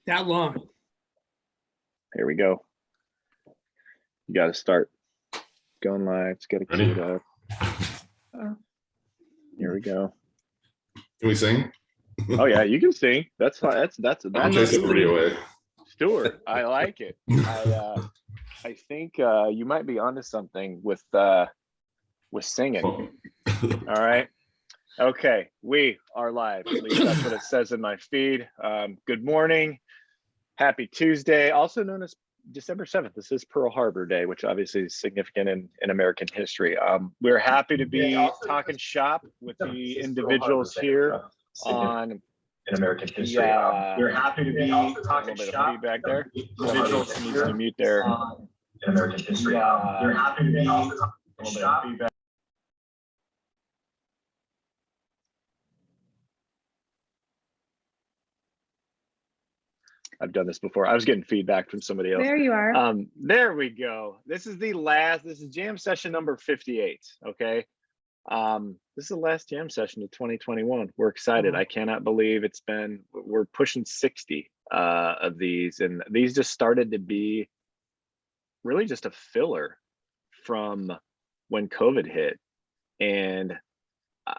That long. Here we go. You got to start going live. Let's get it queued up. Here we go. Can we sing? Oh yeah, you can sing. That's fine. That's I'll chase the video away. Stuart, I like it. I think you might be onto something with singing. All right. Okay, we are live. At least that's what it says in my feed. Good morning. Happy Tuesday, also known as December 7th. This is Pearl Harbor Day, which obviously is significant in American history. We're happy to be talking shop with the individuals here on in American history. We're happy to be talking shop. Feedback there. Individuals needs to mute their in American history. We're happy to be talking shop. I've done this before. I was getting feedback from somebody else. There you are. There we go. This is jam session number 58. Okay. This is the last jam session of 2021. We're excited. I cannot believe we're pushing 60 of these, and these just started to be really just a filler from when COVID hit. And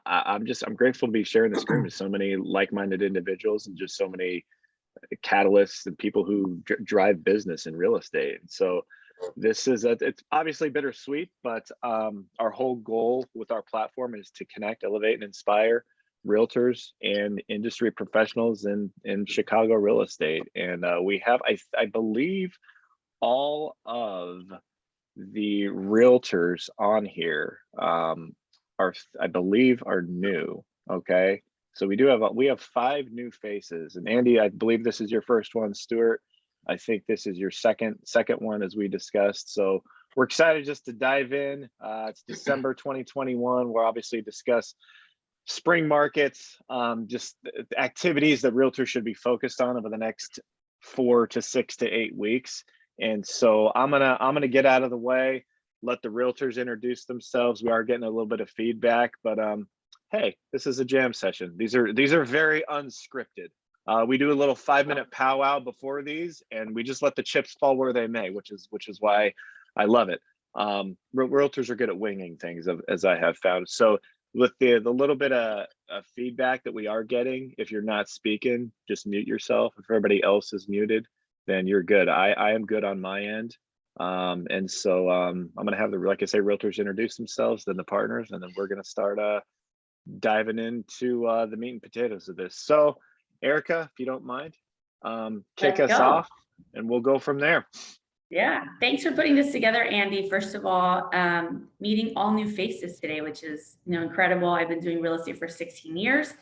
I'm grateful to be sharing the screen with so many like-minded individuals and just so many catalysts and people who drive business in real estate. And so this is it's obviously bittersweet, but our whole goal with our platform is to connect, elevate, and inspire realtors and industry professionals in Chicago real estate. And we have, I believe, all of the realtors on here are new. Okay. So we have 5 new faces, and Andy, I believe this is your first one. Stuart, I think this is your second one, as we discussed. So we're excited just to dive in. It's December 2021. We'll obviously discuss spring markets, just the activities that realtors should be focused on over the next 4 to 6 to 8 weeks. And so I'm gonna get out of the way, let the realtors introduce themselves. We are getting a little bit of feedback, but hey, this is a jam session. These are very unscripted. We do a little 5-minute powwow before these, and we just let the chips fall where they may, which is why I love it. Realtors are good at winging things, as I have found. So with the little bit of feedback that we are getting, if you're not speaking, just mute yourself. If everybody else is muted, then you're good. I am good on my end. And so I'm gonna have like I say, realtors introduce themselves, then the partners, and then we're gonna start diving into the meat and potatoes of this. So Erika, if you don't mind, kick us off and we'll go from there. Yeah, thanks for putting this together, Andy. First of all, meeting all new faces today, which is incredible. I've been doing real estate for 16 years,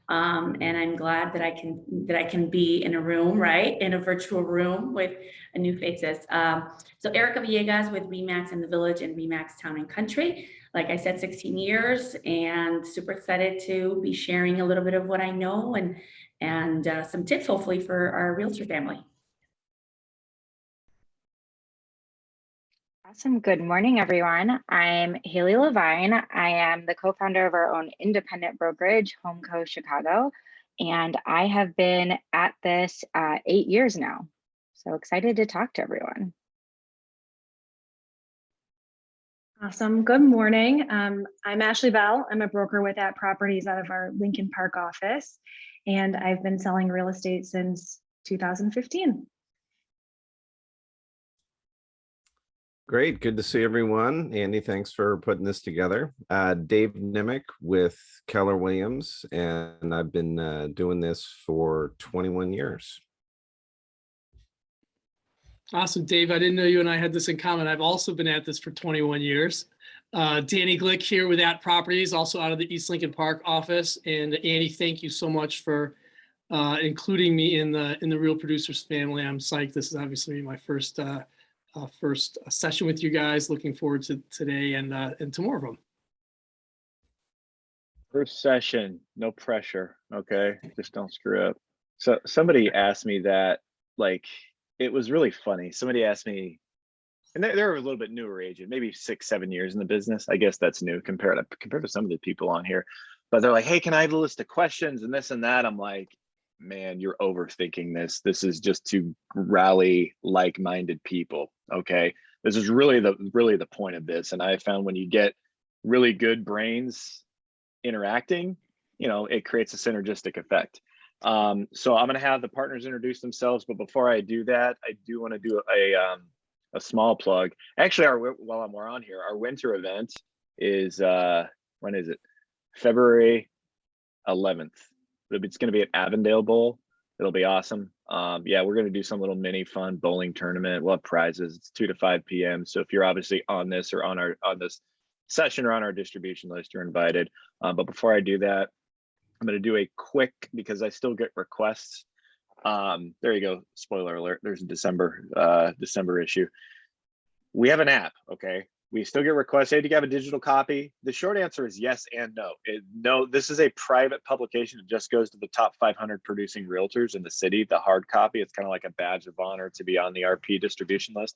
and I'm glad that I can be in a room, right, in a virtual room with new faces. So Erika Villegas with REMAX in the Village and REMAX Town and Country. Like I said, 16 years, and super excited to be sharing a little bit of what I know and some tips, hopefully, for our realtor family. Awesome. Good morning, everyone. I'm Hayley Levine. I am the co-founder of our own independent brokerage, HomeCo Chicago, and I have been at this 8 years now. So excited to talk to everyone. Awesome. Good morning. I'm Ashley Bell. I'm a broker with At Properties out of our Lincoln Park office, and I've been selling real estate since 2015. Great. Good to see everyone. Andy, thanks for putting this together. Dave Nimick with Keller Williams, and I've been doing this for 21 years. Awesome, Dave. I didn't know you and I had this in common. I've also been at this for 21 years. Danny Glick here with At Properties, also out of the East Lincoln Park office. And Andy, thank you so much for including me in the Real Producers family. I'm psyched. This is obviously my first session with you guys. Looking forward to today and to more of them. First session, no pressure. Okay, just don't screw up. So somebody asked me that, like, it was really funny. Somebody asked me, and they're a little bit newer agent, maybe 6-7 years in the business. I guess that's new compared to some of the people on here. But they're like, hey, can I have a list of questions and this and that? I'm like, man, you're overthinking this. This is just to rally like-minded people. Okay. This is really the point of this. And I found when you get really good brains interacting, you know, it creates a synergistic effect. So I'm going to have the partners introduce themselves, but before I do that, I do want to do a small plug. Actually, while we're on here, our winter event is when is it? February 11th. It's going to be at Avondale Bowl. It'll be awesome. Yeah, we're going to do some little mini fun bowling tournament. We'll have prizes. It's 2 to 5 p.m. So if you're obviously on this or on this session or on our distribution list, you're invited. But before I do that, I'm going to do a quick, because I still get requests. There you go. Spoiler alert. There's a December issue. We have an app. Okay. We still get requests. Hey, do you have a digital copy? The short answer is yes and no. No, this is a private publication. It just goes to the top 500 producing realtors in the city. The hard copy, it's kind of like a badge of honor to be on the RP distribution list.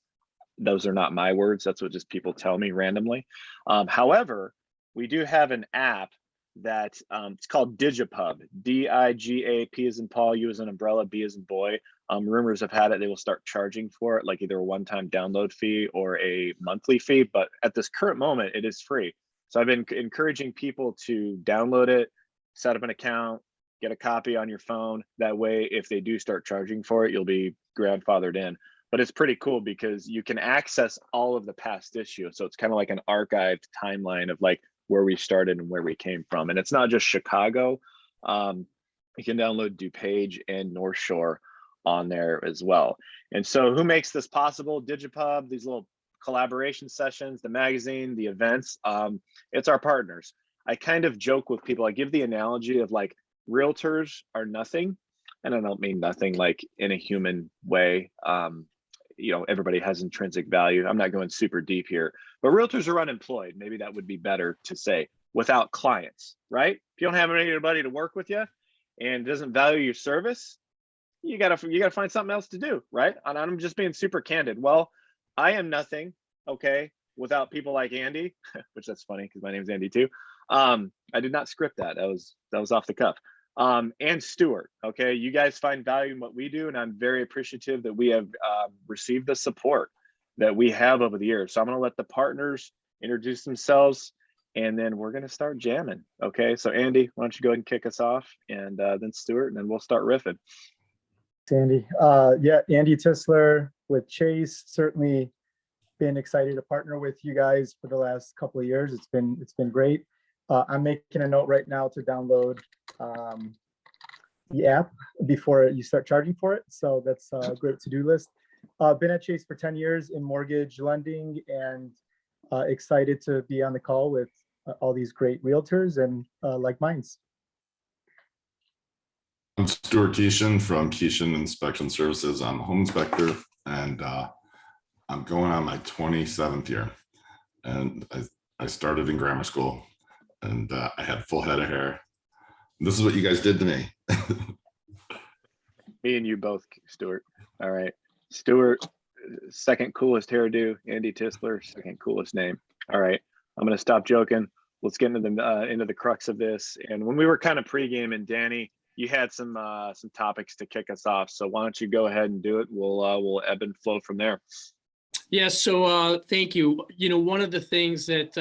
Those are not my words. That's what just people tell me randomly. However, we do have an app that it's called Digipub. D-I-G-A-P as in Paul, U as in umbrella, B as in boy. Rumors have had it they will start charging for it, like either a one-time download fee or a monthly fee. But at this current moment, it is free. So I've been encouraging people to download it, set up an account, get a copy on your phone. That way, if they do start charging for it, you'll be grandfathered in. But it's pretty cool because you can access all of the past issues. So it's kind of like an archived timeline of like where we started and where we came from. And it's not just Chicago. You can download DuPage and North Shore on there as well. And so who makes this possible? Digipub, these little collaboration sessions, the magazine, the events, it's our partners. I kind of joke with people. I give the analogy of like realtors are nothing. And I don't mean nothing like in a human way. You know, everybody has intrinsic value. I'm not going super deep here, but realtors are unemployed. Maybe that would be better to say, without clients, right? If you don't have anybody to work with you and doesn't value your service, you gotta find something else to do, right? And I'm just being super candid. Well, I am nothing, okay, without people like Andy, which that's funny because my name's Andy too. I did not script that. That was off the cuff. And Stuart, okay, you guys find value in what we do, and I'm very appreciative that we have received the support that we have over the years. So I'm going to let the partners introduce themselves, and then we're going to start jamming. Okay, so Andy, why don't you go ahead and kick us off, and then Stuart, and then we'll start riffing. Andy, yeah, Andy Tisler with Chase. Certainly been excited to partner with you guys for the last couple of years. It's been great. I'm making a note right now to download the app before you start charging for it. So that's a great to-do list. Been at Chase for 10 years in mortgage lending, and excited to be on the call with all these great realtors and like minds. I'm Stuart Keeshin from Keeshin Inspection Services. I'm a home inspector, and I'm going on my 27th year. And I started in grammar school, and I had a full head of hair. This is what you guys did to me. Me and you both, Stuart. All right. Stuart, second coolest hairdo. Andy Tisler, second coolest name. All right. I'm going to stop joking. Let's get into the crux of this. And when we were kind of pre-gaming, Danny, you had some topics to kick us off. So why don't you go ahead and do it? We'll ebb and flow from there. Yeah. So thank you. You know, one of the things that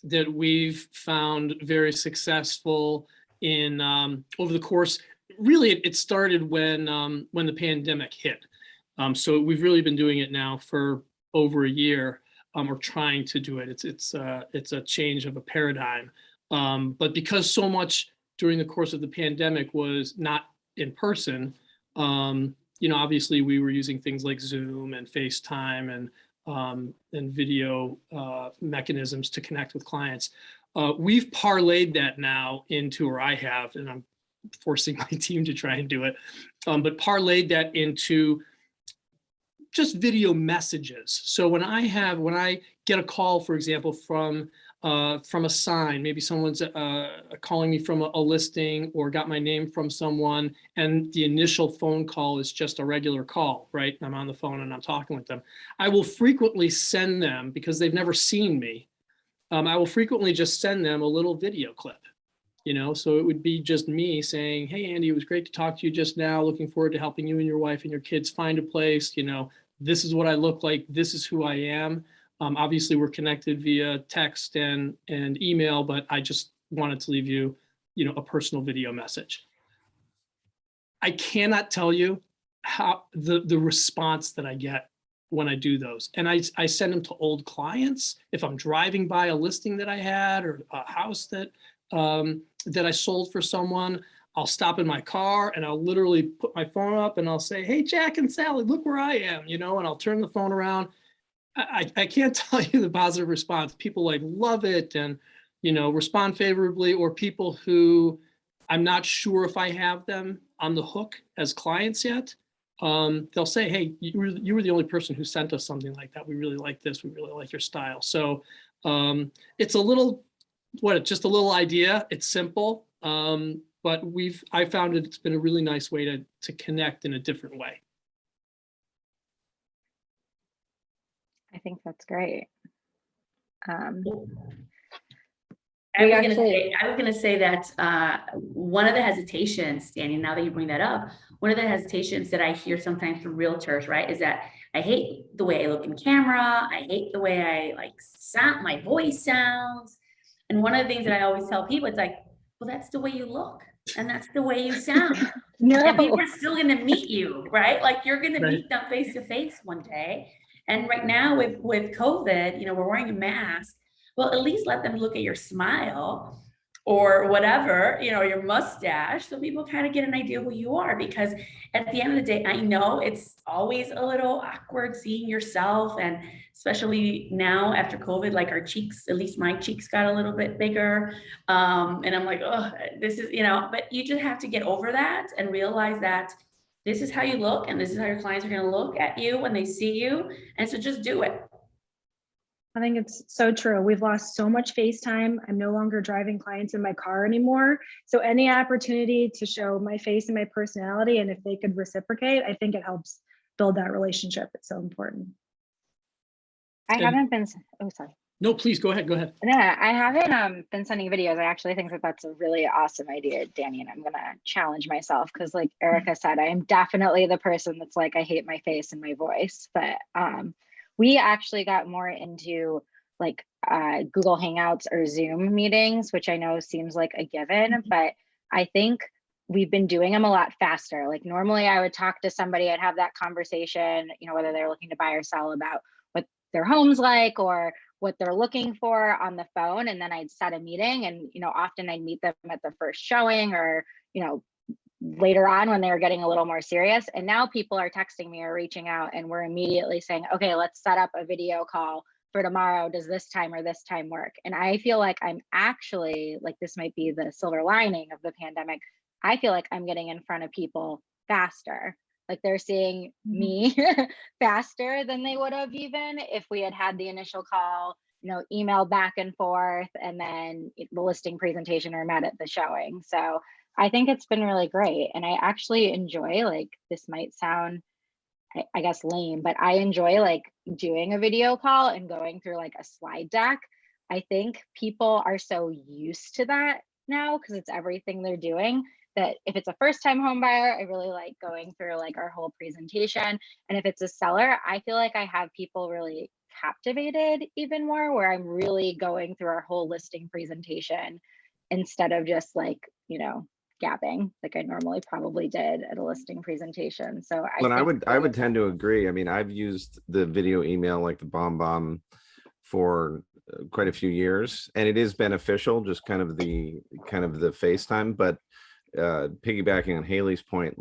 that we've found very successful in over the course, really, it started when the pandemic hit. So we've really been doing it now for over a year. Or trying to do it. It's a change of a paradigm. But because so much during the course of the pandemic was not in person, you know, obviously we were using things like Zoom and FaceTime and video mechanisms to connect with clients. We've parlayed that now into, or I have, and I'm forcing my team to try and do it, but parlayed that into just video messages. So when I get a call, for example, from a sign, maybe someone's calling me from a listing or got my name from someone, and the initial phone call is just a regular call, right? I'm on the phone and I'm talking with them. I will frequently send them, because they've never seen me, I will frequently just send them a little video clip. So it would be just me saying, hey, Andy, it was great to talk to you just now. Looking forward to helping you and your wife and your kids find a place. This is what I look like. This is who I am. Obviously, we're connected via text and email, but I just wanted to leave you, a personal video message. I cannot tell you how the response that I get when I do those. And I send them to old clients. If I'm driving by a listing that I had or a house that I sold for someone, I'll stop in my car and I'll literally put my phone up and I'll say, hey, Jack and Sally, look where I am, and I'll turn the phone around. I can't tell you the positive response. People love it and, respond favorably, or people who I'm not sure if I have them on the hook as clients yet. They'll say, hey, you were the only person who sent us something like that. We really like this. We really like your style. So it's just a little idea. It's simple. But I found it's been a really nice way to connect in a different way. I think that's great. I was gonna say that one of the hesitations, Danny, now that you bring that up, one of the hesitations that I hear sometimes from realtors, right, is that I hate the way I look in camera. I hate the way I my voice sounds. And one of the things that I always tell people, it's like, well, that's the way you look and that's the way you sound. And people are still gonna meet you, right? You're gonna meet them face to face one day. And right now with COVID, we're wearing a mask. Well, at least let them look at your smile or whatever, your mustache, so people kind of get an idea who you are. Because at the end of the day, I know it's always a little awkward seeing yourself, and especially now after COVID, our cheeks, at least my cheeks got a little bit bigger. And I'm like, oh, this is, but you just have to get over that and realize that this is how you look and this is how your clients are going to look at you when they see you. And so just do it. I think it's so true. We've lost so much face time. I'm no longer driving clients in my car anymore. So any opportunity to show my face and my personality, and if they could reciprocate, I think it helps build that relationship. It's so important. I haven't been, sorry. No, please go ahead. Yeah, I haven't been sending videos. I actually think that that's a really awesome idea, Danny, and I'm going to challenge myself because like Erika said, I am definitely the person that's like, I hate my face and my voice, but we actually got more into Google Hangouts or Zoom meetings, which I know seems like a given, but I think we've been doing them a lot faster. Normally I would talk to somebody, I'd have that conversation, whether they're looking to buy or sell, about what their home's like or what they're looking for on the phone. And then I'd set a meeting and, often I'd meet them at the first showing or, later on when they were getting a little more serious. And now people are texting me or reaching out and we're immediately saying, okay, let's set up a video call for tomorrow. Does this time or this time work? And I feel like I'm actually, this might be the silver lining of the pandemic. I feel like I'm getting in front of people faster. They're seeing me faster than they would have even if we had the initial call, email back and forth, and then the listing presentation or met at the showing. So I think it's been really great. And I actually enjoy, this might sound, I guess, lame, but I enjoy doing a video call and going through a slide deck. I think people are so used to that now because it's everything they're doing, that if it's a first time home buyer, I really like going through our whole presentation. And if it's a seller, I feel like I have people really captivated even more, where I'm really going through our whole listing presentation instead of just gapping like I normally probably did at a listing presentation. So I would tend to agree. I mean, I've used the video email like the BombBomb for quite a few years, and it is beneficial, just kind of the FaceTime. But piggybacking on Hayley's point,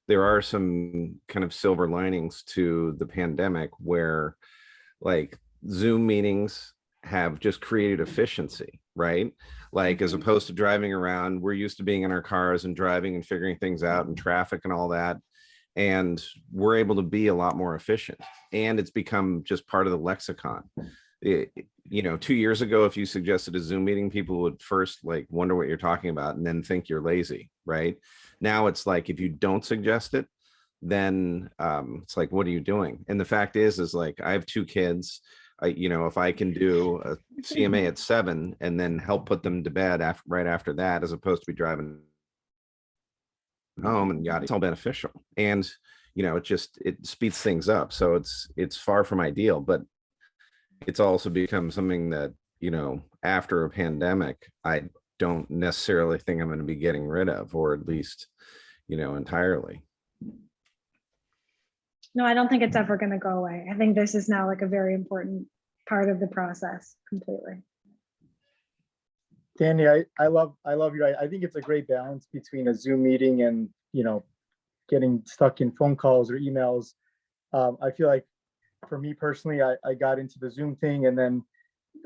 there are some kind of silver linings to the pandemic where Zoom meetings have just created efficiency, right? As opposed to driving around, we're used to being in our cars and driving and figuring things out and traffic and all that. And we're able to be a lot more efficient, and it's become just part of the lexicon. 2 years ago, if you suggested a Zoom meeting, people would first wonder what you're talking about and then think you're lazy, right? Now it's if you don't suggest it, then it's what are you doing? And the fact is I have 2 kids. if I can do a CMA at 7 and then help put them to bed right after that, as opposed to be driving home and it's all beneficial. And, it speeds things up. So it's far from ideal, but it's also become something that, after a pandemic, I don't necessarily think I'm going to be getting rid of, or at least, entirely. No, I don't think it's ever going to go away. I think this is now like a very important part of the process completely. Danny, I love you. I think it's a great balance between a Zoom meeting and, getting stuck in phone calls or emails. I feel like for me personally, I got into the Zoom thing, and then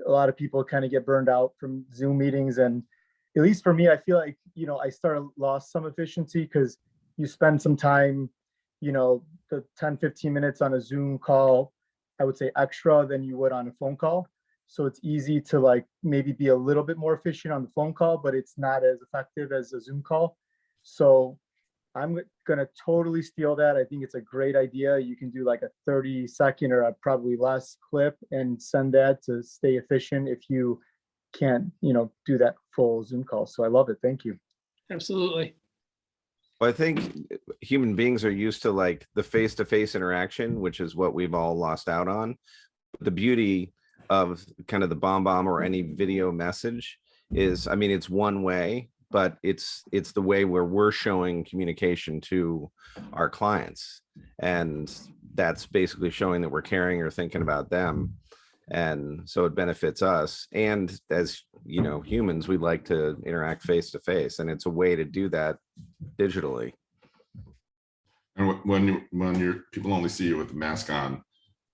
a lot of people kind of get burned out from Zoom meetings. And at least for me, I feel like, I lost some efficiency because you spend some time, the 10-15 minutes on a Zoom call, I would say extra than you would on a phone call. So it's easy to like maybe be a little bit more efficient on the phone call, but it's not as effective as a Zoom call. So I'm going to totally steal that. I think it's a great idea. You can do like a 30-second or a probably less clip and send that to stay efficient if you can't, do that full Zoom call. So I love it. Thank you. Absolutely. Well, I think human beings are used to like the face-to-face interaction, which is what we've all lost out on. The beauty of kind of the bomb or any video message is, it's one way, but it's the way where we're showing communication to our clients. And that's basically showing that we're caring or thinking about them. And so it benefits us. And as humans, we like to interact face to face, and it's a way to do that digitally. And when people only see you with the mask on,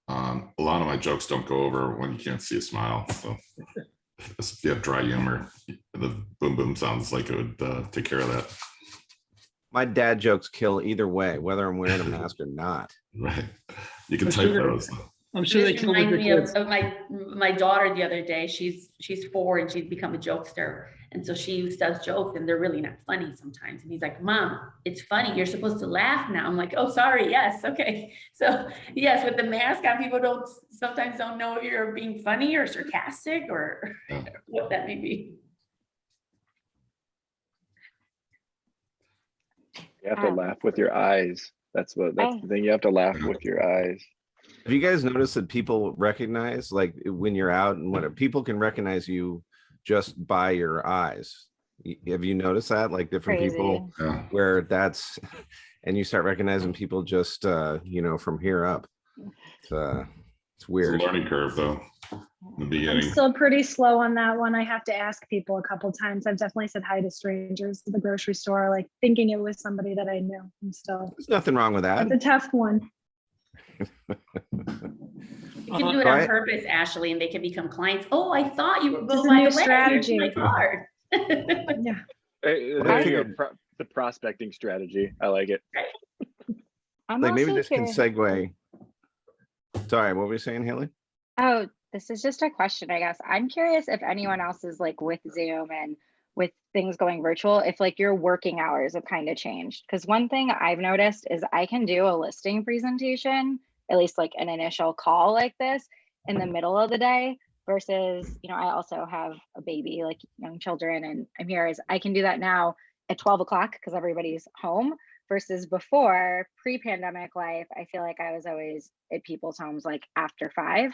a lot of my jokes don't go over when you can't see a smile. So if you have dry humor, the boom boom sounds like it would take care of that. My dad jokes kill either way, whether I'm wearing a mask or not. Right. You can type those. I'm sure they This kill with reminded your me kids. of my daughter the other day. She's 4 and she's become a jokester. And so she does jokes and they're really not funny sometimes. And he's like, Mom, it's funny. You're supposed to laugh now. I'm like, oh, sorry. Yes. Okay. So yes, with the mask on, people sometimes don't know if you're being funny or sarcastic or what that may be. You have to laugh with your eyes. That's the thing. You have to laugh with your eyes. Have you guys noticed that people recognize, like when you're out and when people can recognize you just by your eyes? Have you noticed that? Like different people where that's, and you start recognizing people just, from here up. It's weird. It's a learning curve though, in the beginning. I'm still pretty slow on that one. I have to ask people a couple times. I've definitely said hi to strangers at the grocery store, like thinking it was somebody that I knew. There's nothing wrong with that. It's a tough one. You can do it on purpose, Ashley, and they can become clients. Oh, I thought you were going by the way. Strategy. Here's my card. Yeah. The prospecting strategy. I like it. Like maybe this can segue. Sorry, what were you saying, Hayley? Oh, this is just a question, I guess. I'm curious if anyone else is like with Zoom and with things going virtual, if like your working hours have kind of changed. Because one thing I've noticed is I can do a listing presentation, at least like an initial call like this in the middle of the day versus, I also have a baby, like young children, and I'm here is I can do that now at 12 o'clock because everybody's home versus before pre-pandemic life. I feel like I was always at people's homes like after 5.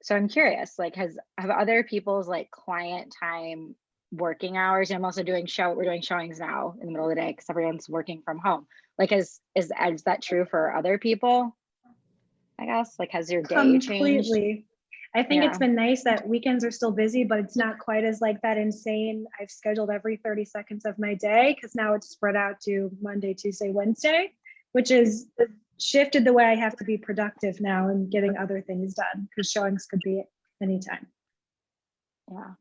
So I'm curious, like have other people's like client time working hours? I'm also we're doing showings now in the middle of the day because everyone's working from home. Like is that true for other people? I guess, like, has your day changed? Completely. I think it's been nice that weekends are still busy, but it's not quite as like that insane. I've scheduled every 30 seconds of my day because now it's spread out to Monday, Tuesday, Wednesday, which is shifted the way I have to be productive now and getting other things done because showings could be anytime. Yeah.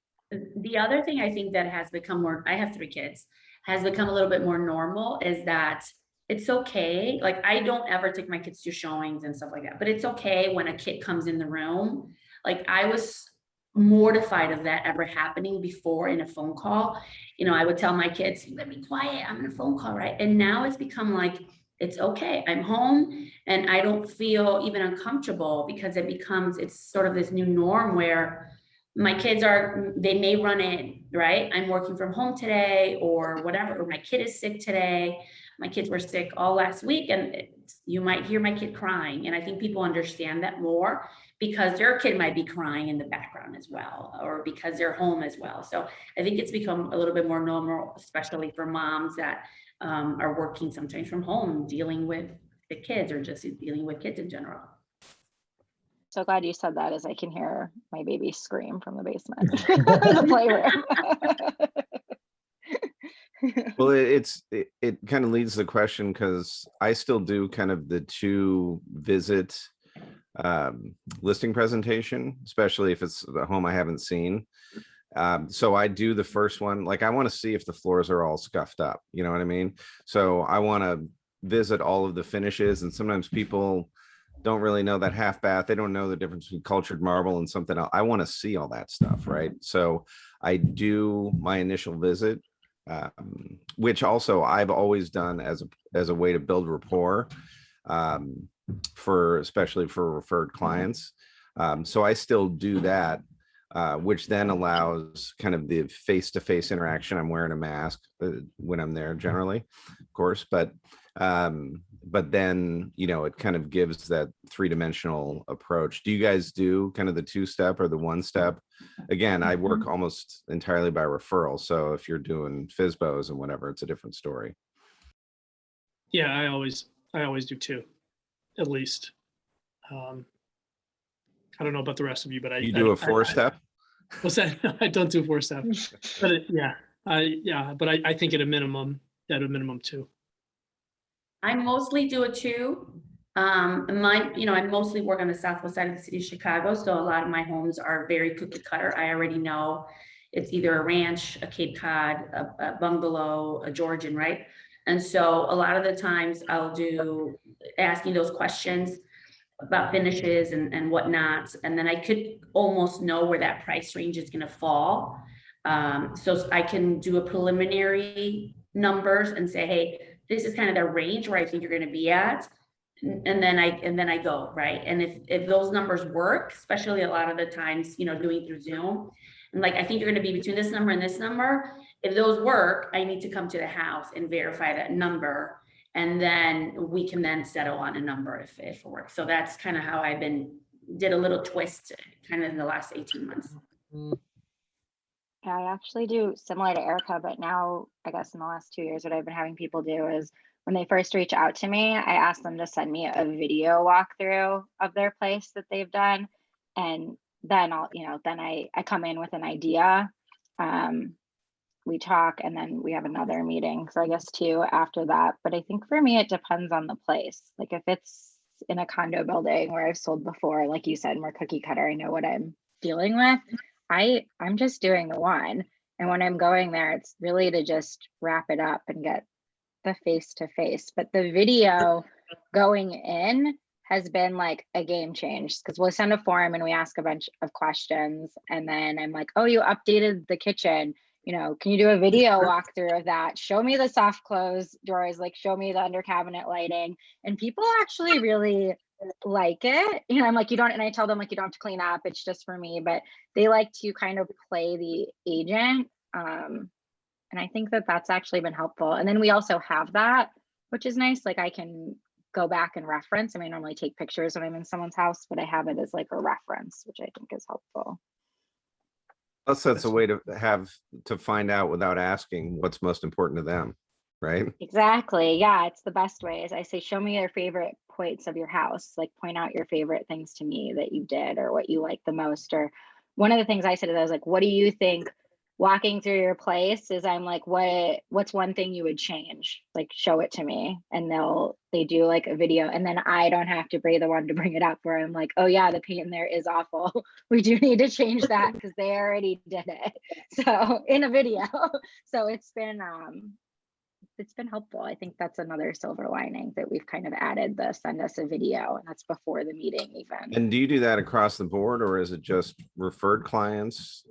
The other thing I think that has become more, I have 3 kids, has become a little bit more normal is that it's okay. Like I don't ever take my kids to showings and stuff like that, but it's okay when a kid comes in the room. Like I was mortified of that ever happening before in a phone call. I would tell my kids, let me quiet, I'm in a phone call, right? And now it's become like, It's okay. I'm home and I don't feel even uncomfortable because it's sort of this new norm where my kids they may run in, right? I'm working from home today or whatever, or my kid is sick today. My kids were sick all last week and you might hear my kid crying. And I think people understand that more because their kid might be crying in the background as well, or because they're home as well. So I think it's become a little bit more normal, especially for moms that are working sometimes from home, dealing with the kids or just dealing with kids in general. So glad you said that, as I can hear my baby scream from the basement, the playroom. Well, it kind of leads the question, because I still do kind of the 2 visit listing presentation, especially if it's the home I haven't seen. So I do the first one, like I want to see if the floors are all scuffed up, you know what I mean? So I want to visit all of the finishes, and sometimes people don't really know that half bath. They don't know the difference between cultured marble and something else. I want to see all that stuff, right? So I do my initial visit, which also I've always done as a way to build rapport, especially for referred clients. So I still do that, which then allows kind of the face-to-face interaction. I'm wearing a mask when I'm there generally, of course, but then, you know, it kind of gives that 3-dimensional approach. Do you guys do kind of the 2-step or the 1-step? Again, I work almost entirely by referral. So if you're doing FSBOs and whatever, it's a different story. Yeah, I always do 2, at least. I don't know about the rest of you, but You do a 4-step? What's that? I don't do 4-step, but but I think at a minimum 2. I mostly do a 2. I mostly work on the southwest side of the city of Chicago. So a lot of my homes are very cookie cutter. I already know it's either a ranch, a Cape Cod, a bungalow, a Georgian, right? And so a lot of the times I'll do asking those questions about finishes and whatnot. And then I could almost know where that price range is going to fall. So I can do a preliminary numbers and say, hey, this is kind of the range where I think you're going to be at. And then I go, right. And if those numbers work, especially a lot of the times, doing through Zoom, and like, I think you're going to be between this number and this number. If those work, I need to come to the house and verify that number. And then we can then settle on a number if it works. So that's kind of how I've did a little twist kind of in the last 18 months. Yeah, I actually do similar to Erika, but now I guess in the last 2 years, what I've been having people do is when they first reach out to me, I ask them to send me a video walkthrough of their place that they've done. And then I come in with an idea. We talk and then we have another meeting. So I guess 2 after that. But I think for me, it depends on the place. Like if it's in a condo building where I've sold before, like you said, more cookie cutter, I know what I'm dealing with. I'm just doing the 1. And when I'm going there, it's really to just wrap it up and get the face-to-face. But the video going in has been like a game change because we'll send a form and we ask a bunch of questions. And then I'm like, oh, you updated the kitchen. Can you do a video walkthrough of that? Show me the soft close doors, like show me the under cabinet lighting. And people actually really like it. I'm like, and I tell them like, you don't have to clean up. It's just for me, but they like to kind of play the agent. And I think that that's actually been helpful. And then we also have that, which is nice. Like I can go back and reference. I normally take pictures when I'm in someone's house, but I have it as like a reference, which I think is helpful. Plus, that's a way to find out without asking what's most important to them, right? Exactly. Yeah, it's the best way. As I say, show me your favorite points of your house. Like point out your favorite things to me that you did or what you like the most. Or one of the things I said is I was like, what do you think walking through your place is? I'm like, what's one thing you would change? Like show it to me. And they do like a video and then I don't have to be the one to bring it up where I'm like, oh yeah, the paint in there is awful. We do need to change that because they already did it. So in a video. So it's been helpful. I think that's another silver lining that we've kind of added the send us a video, and that's before the meeting even. And do you do that across the board or is it just referred clients?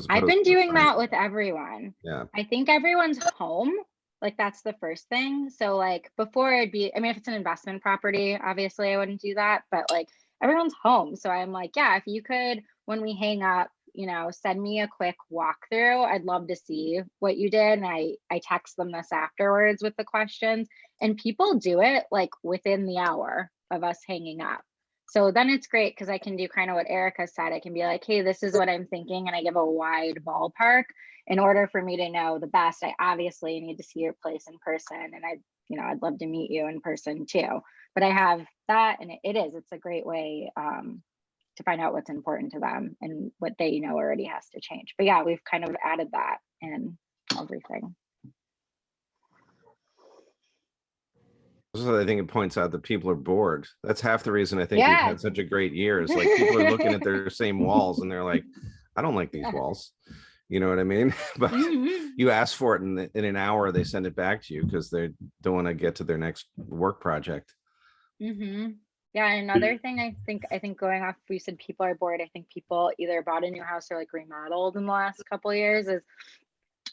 I've been doing that with everyone. Yeah. I think everyone's home Like that's the first thing. So like before it'd be, I mean, if it's an investment property, obviously I wouldn't do that, but like everyone's home. So I'm like, yeah, if you could, when we hang up, you know, send me a quick walkthrough. I'd love to see what you did. And I text them this afterwards with the questions, and people do it like within the hour of us hanging up. So then it's great because I can do kind of what Erika said. I can be like, hey, this is what I'm thinking. And I give a wide ballpark. In order for me to know the best, I obviously need to see your place in person. And I'd love to meet you in person too. But I have that, and it's a great way to find out what's important to them and what they know already has to change. But yeah, we've kind of added that in everything. So I think it points out that people are bored. That's half the reason I think we've Yeah. had such a great year, is like people are looking at their same walls and they're like, I don't like these walls. You know what I mean? But you ask for it in an hour, they send it back to you because they don't want to get to their next work project. Yeah, and another thing I think going off, we said people are bored. I think people either bought a new house or like remodeled in the last couple of years. Is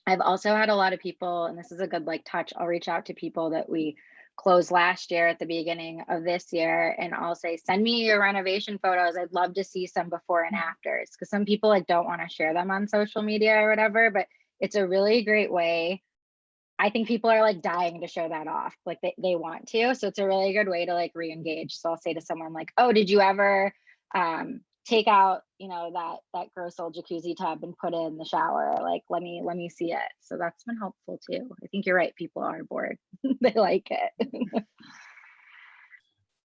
I've also had a lot of people, and this is a good like touch. I'll reach out to people that we closed last year at the beginning of this year, and I'll say, send me your renovation photos. I'd love to see some before and afters, because some people like don't want to share them on social media or whatever, but it's a really great way. I think people are like dying to show that off, like they want to. So it's a really good way to like re-engage. So I'll say to someone like, oh, did you ever take out, you know, that gross old jacuzzi tub and put it in the shower? Like, let me see it. So that's been helpful too. I think you're right. People are bored. They like it.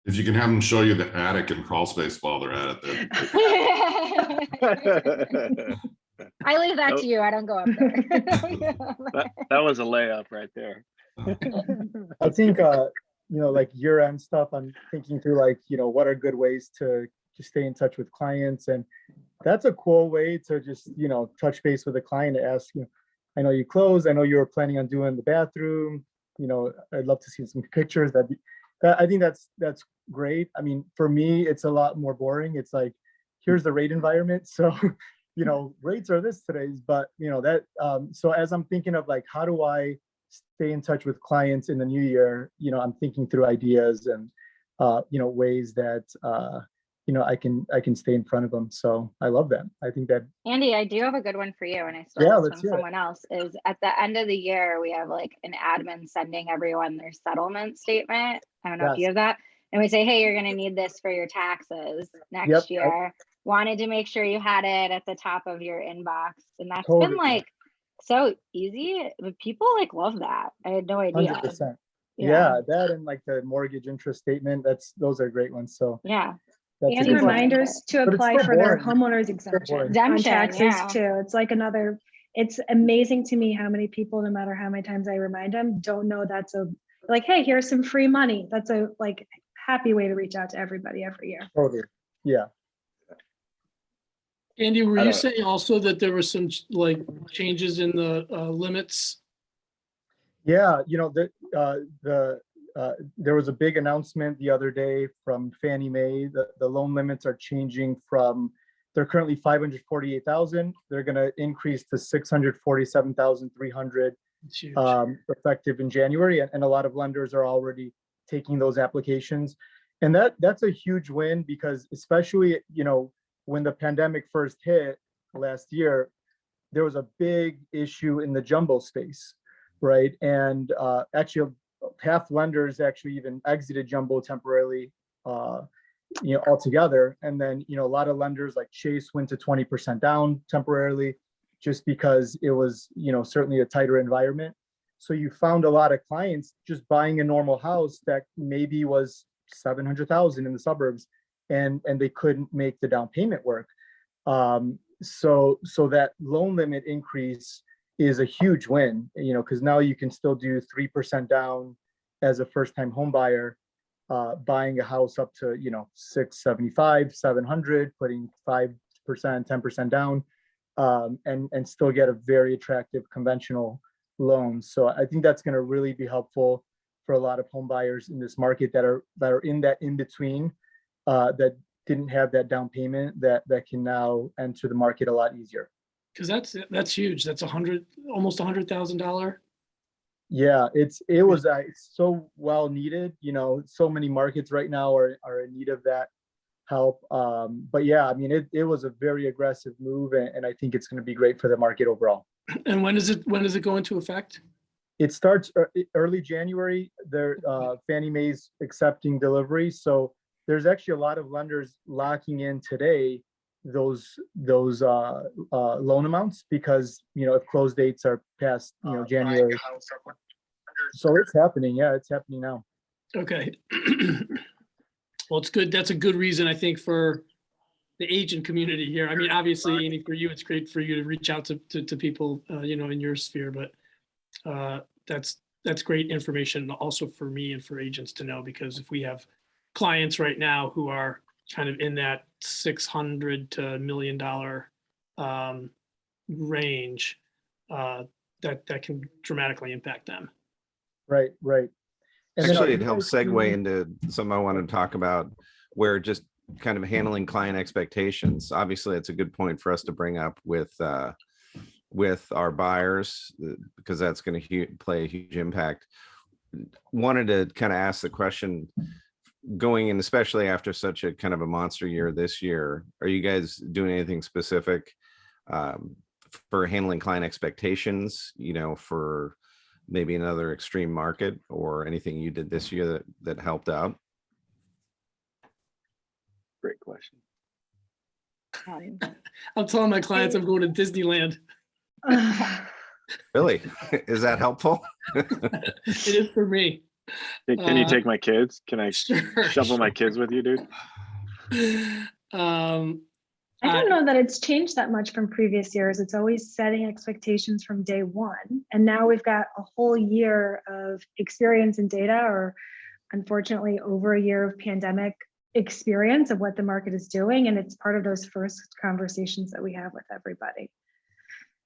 If you can have them show you the attic and crawl space while they're at it. I leave that to you. I don't go up there. that was a layup right there. I think, like year-end stuff, I'm thinking through like, what are good ways to stay in touch with clients. And that's a cool way to just, touch base with a client and ask, I know you closed. I know you were planning on doing the bathroom. I'd love to see some pictures. I think that's great. I mean, for me, it's a lot more boring. It's like, here's the rate environment. So, rates are this today's, but so as I'm thinking of like, how do I stay in touch with clients in the new year? I'm thinking through ideas and, ways that, I can stay in front of them. So I love that. I think that. Andy, I do have a good one for you. And I stole this let's from hear it. someone else. Is at the end of the year, we have like an admin sending everyone their settlement statement. I don't know if you have that. And we say, hey, you're going to need this for your taxes next year. Wanted to make sure you had it at the top of your inbox. And that's been like so easy. But people like love that. I had no idea. 100%. Yeah, that and like the mortgage interest statement, those are great ones. So yeah. And reminders to apply for their homeowners exemption on taxes too. It's like it's amazing to me how many people, no matter how many times I remind them, don't know that's like, hey, here's some free money. That's a like happy way to reach out to everybody every year. Totally. Yeah. Andy, were you saying also that there were some like changes in the limits? Yeah, there was a big announcement the other day from Fannie Mae. The loan limits are changing from, they're currently 548,000. They're going to increase to 647,300 effective in January. And a lot of lenders are already taking those applications. And that's a huge win, because especially, when the pandemic first hit last year, there was a big issue in the jumbo space, right? And actually, half lenders actually even exited jumbo temporarily, altogether. And then, a lot of lenders like Chase went to 20% down temporarily, just because it was, certainly a tighter environment. So you found a lot of clients just buying a normal house that maybe was 700,000 in the suburbs, and they couldn't make the down payment work. So that loan limit increase is a huge win, because now you can still do 3% down as a first-time home buyer, buying a house up to 675, 700, putting 5%, 10% down, and still get a very attractive conventional loan. So I think that's going to really be helpful for a lot of home buyers in this market that are in that in between, that didn't have that down payment, that can now enter the market a lot easier. Because that's huge. That's almost $100,000. Yeah, it's so well needed. You know, so many markets right now are in need of that help. But yeah, I mean, it was a very aggressive move, and I think it's going to be great for the market overall. And when does it go into effect? It starts early January. Fannie Mae's accepting delivery, so there's actually a lot of lenders locking in today those loan amounts because if close dates are past January. So it's happening. Yeah, it's happening now. Okay. Well, it's good. That's a good reason, I think, for the agent community here. I mean, obviously, Andy, for you, it's great for you to reach out to people, in your sphere, but that's great information also for me and for agents to know, because if we have clients right now who are kind of in that $600 to $1 million range, that can dramatically impact them. Right. And Actually, it helps segue into something I want to talk about, where just kind of handling client expectations. Obviously, it's a good point for us to bring up with our buyers, because that's going to play a huge impact. Wanted to kind of ask the question, going in, especially after such a kind of a monster year this year, are you guys doing anything specific for handling client expectations, for maybe another extreme market, or anything you did this year that helped out? Great question. I'm telling my clients I'm going to Disneyland. Really? Is that helpful? It is for me. Can you take my kids? Can I Sure, shuffle my kids with you, dude? I don't know that it's changed that much from previous years. It's always setting expectations from day one. And now we've got a whole year of experience and data, or unfortunately over a year of pandemic experience of what the market is doing. And it's part of those first conversations that we have with everybody.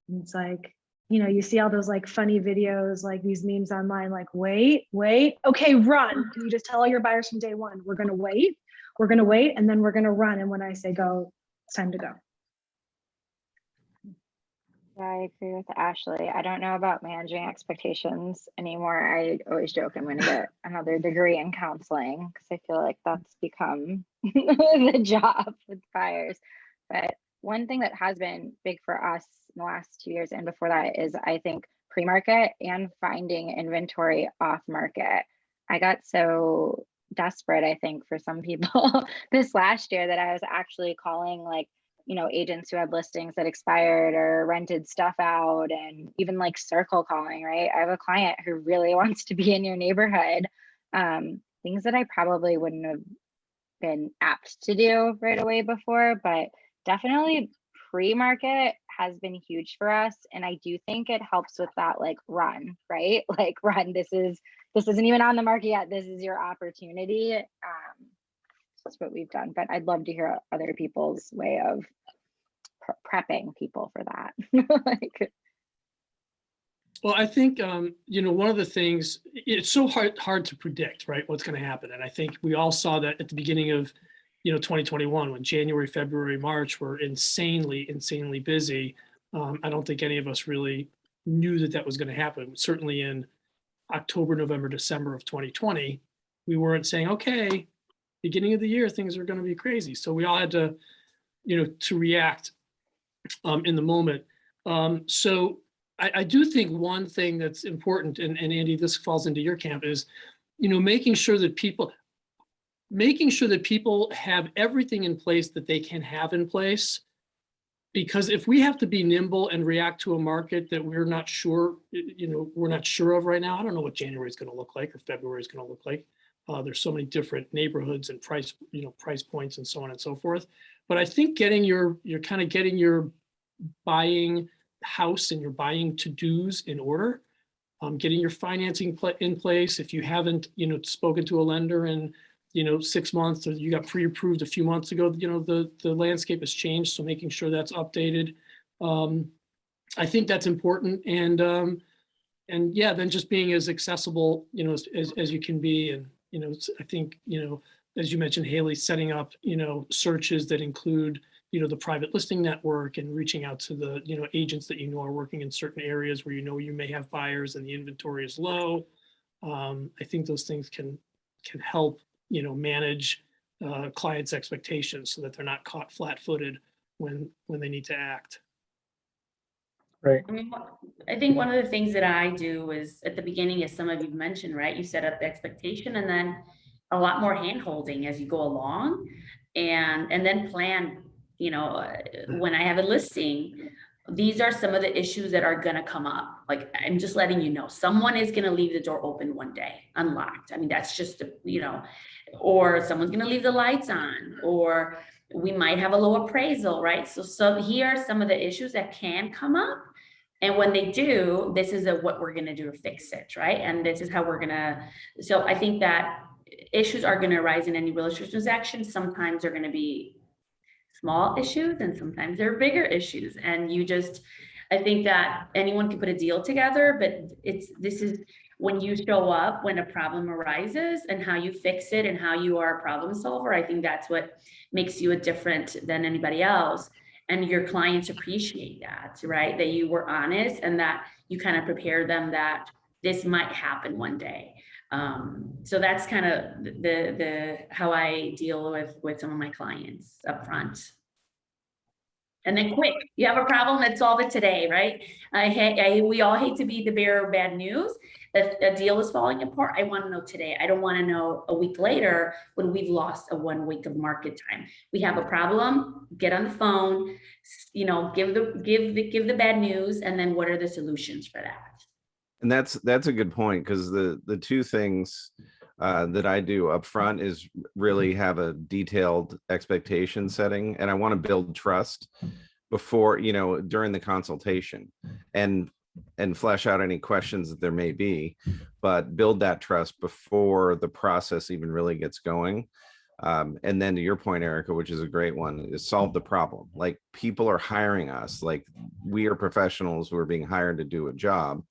And it's like, you see all those like funny videos, like these memes online, like, wait, okay, run. You just tell all your buyers from day one, we're going to wait, and then we're going to run. And when I say go, it's time to go. Yeah, I agree with Ashley. I don't know about managing expectations anymore. I always joke I'm going to get another degree in counseling, because I feel like that's become the job with buyers. But one thing that has been big for us in the last 2 years and before that is, I think, pre-market and finding inventory off market. I got so desperate, I think, for some people this last year that I was actually calling agents who had listings that expired or rented stuff out, and even like circle calling, right? I have a client who really wants to be in your neighborhood. Things that I probably wouldn't have been apt to do right away before, but definitely pre-market has been huge for us. And I do think it helps with that, run, right? Run, this isn't even on the market yet. This is your opportunity. That's what we've done, but I'd love to hear other people's way of prepping people for that. Well, I think, one of the things, it's so hard to predict, right, what's going to happen. And I think we all saw that at the beginning of, 2021, when January, February, March were insanely busy. I don't think any of us really knew that was going to happen. Certainly in October, November, December of 2020, we weren't saying, okay, beginning of the year, things are going to be crazy. So we all had to, to react in the moment. So I do think one thing that's important, and Andy, this falls into your camp, is, making sure that people have everything in place that they can have in place. Because if we have to be nimble and react to a market that we're not sure of right now, I don't know what January is going to look like or February is going to look like. There's so many different neighborhoods and price points and so on and so forth. But I think getting your buying house and your buying to-dos in order, getting your financing in place. If you haven't, spoken to a lender in, 6 months, or you got pre-approved a few months ago, the landscape has changed. So making sure that's updated. I think that's important. And yeah, then just being as accessible, as you can be. And, I think, as you mentioned, Hayley, setting up, searches that include, the private listing network and reaching out to the, agents that are working in certain areas where you may have buyers and the inventory is low. I think those things can help, manage clients' expectations so that they're not caught flat-footed when they need to act. Right. I mean, I think one of the things that I do is at the beginning, as some of you mentioned, right? You set up the expectation and then a lot more hand holding as you go along and then plan, when I have a listing, these are some of the issues that are gonna come up. Like, I'm just letting you know, someone is gonna leave the door open one day, unlocked. I mean, that's just, or someone's gonna leave the lights on, or we might have a low appraisal, right? So here are some of the issues that can come up. And when they do, this is what we're gonna do to fix it, right? And this is how we're gonna, so I think that issues are gonna arise in any real estate transaction. Sometimes they're gonna be small issues and sometimes they're bigger issues. And I think that anyone can put a deal together, but this is when you show up, when a problem arises and how you fix it and how you are a problem solver. I think that's what makes you different than anybody else. And your clients appreciate that, right? That you were honest and that you kind of prepare them that this might happen one day. So that's kind of the how I deal with some of my clients up front. And then quick, you have a problem, let's solve it today, right? We all hate to be the bearer of bad news. If a deal is falling apart, I want to know today. I don't want to know a week later when we've lost a 1 week of market time. We have a problem, get on the phone, give the bad news, and then what are the solutions for that? And that's a good point, because the two things that I do up front is really have a detailed expectation setting, and I want to build trust before, during the consultation, and flesh out any questions that there may be, but build that trust before the process even really gets going. And then to your point, Erika, which is a great one, is solve the problem. Like, people are hiring us, like we are professionals who are being hired to do a job.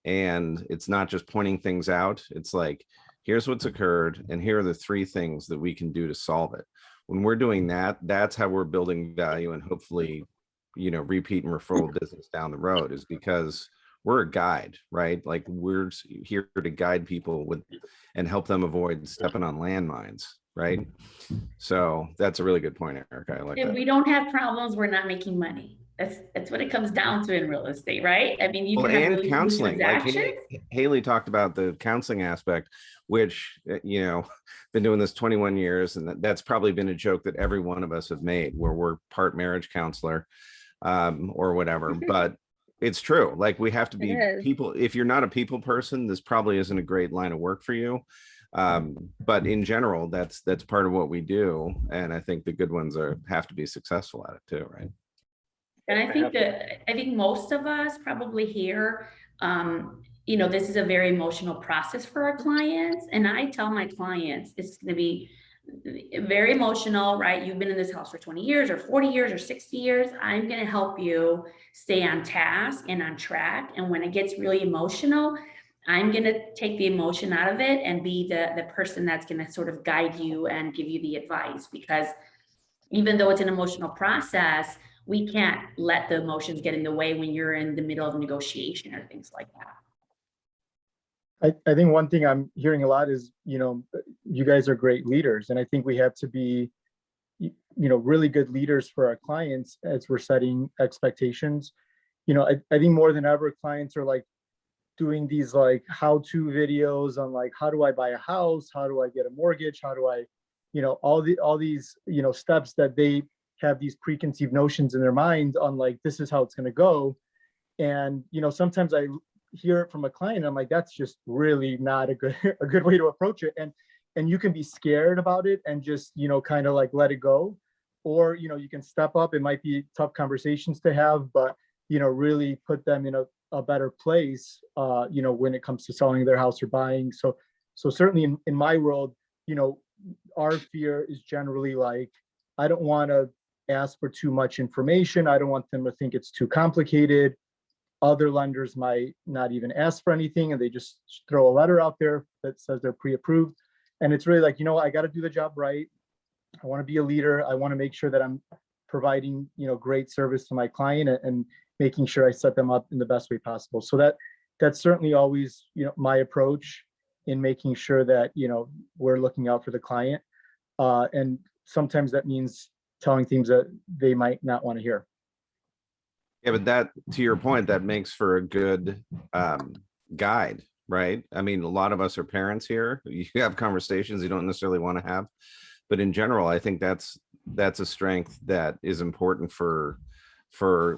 And it's not just pointing things out. It's like, here's what's occurred, and here are the 3 things that we can do to solve it. When we're doing that, that's how we're building value and hopefully, repeat and referral business down the road, is because we're a guide, right? Like, we're here to guide people and help them avoid stepping on landmines, right? So that's a really good point, Erika. I like If that. we don't have problems, we're not making money. That's what it comes down to in real estate, right? I mean, you Well, can have and really good counseling, like transactions. Hayley talked about the counseling aspect, which, been doing this 21 years, and that's probably been a joke that every one of us have made, where we're part marriage counselor or whatever. But it's true. Like, we have to be people. If you're not a people person, this probably isn't a great line of work for you. But in general, that's part of what we do. And I think the good ones have to be successful at it too, right? And I think most of us probably here, this is a very emotional process for our clients. And I tell my clients, it's going to be very emotional, right? You've been in this house for 20 years or 40 years or 60 years. I'm going to help you stay on task and on track. And when it gets really emotional, I'm going to take the emotion out of it and be the person that's going to sort of guide you and give you the advice. Because even though it's an emotional process, we can't let the emotions get in the way when you're in the middle of negotiation or things like that. I think one thing I'm hearing a lot is, you guys are great leaders. And I think we have to be, really good leaders for our clients as we're setting expectations. I think more than ever, clients are like doing these like how-to videos on like, how do I buy a house? How do I get a mortgage? How do I, all these, steps that they have these preconceived notions in their mind on, like, this is how it's going to go. And, sometimes I hear it from a client, I'm like, that's just really not a good way to approach it. And you can be scared about it and just, kind of like let it go. Or, you can step up. It might be tough conversations to have, but, really put them in a better place, when it comes to selling their house or buying. So certainly in my world, our fear is generally like, I don't want to ask for too much information. I don't want them to think it's too complicated. Other lenders might not even ask for anything, and they just throw a letter out there that says they're pre-approved. And it's really like, I got to do the job right. I want to be a leader. I want to make sure that I'm providing, great service to my client and making sure I set them up in the best way possible. So that's certainly always, my approach in making sure that, we're looking out for the client. And sometimes that means telling things that they might not want to hear. Yeah, but that, to your point, that makes for a good guide, right? I mean, a lot of us are parents here. You have conversations you don't necessarily want to have, but in general, I think that's a strength that is important for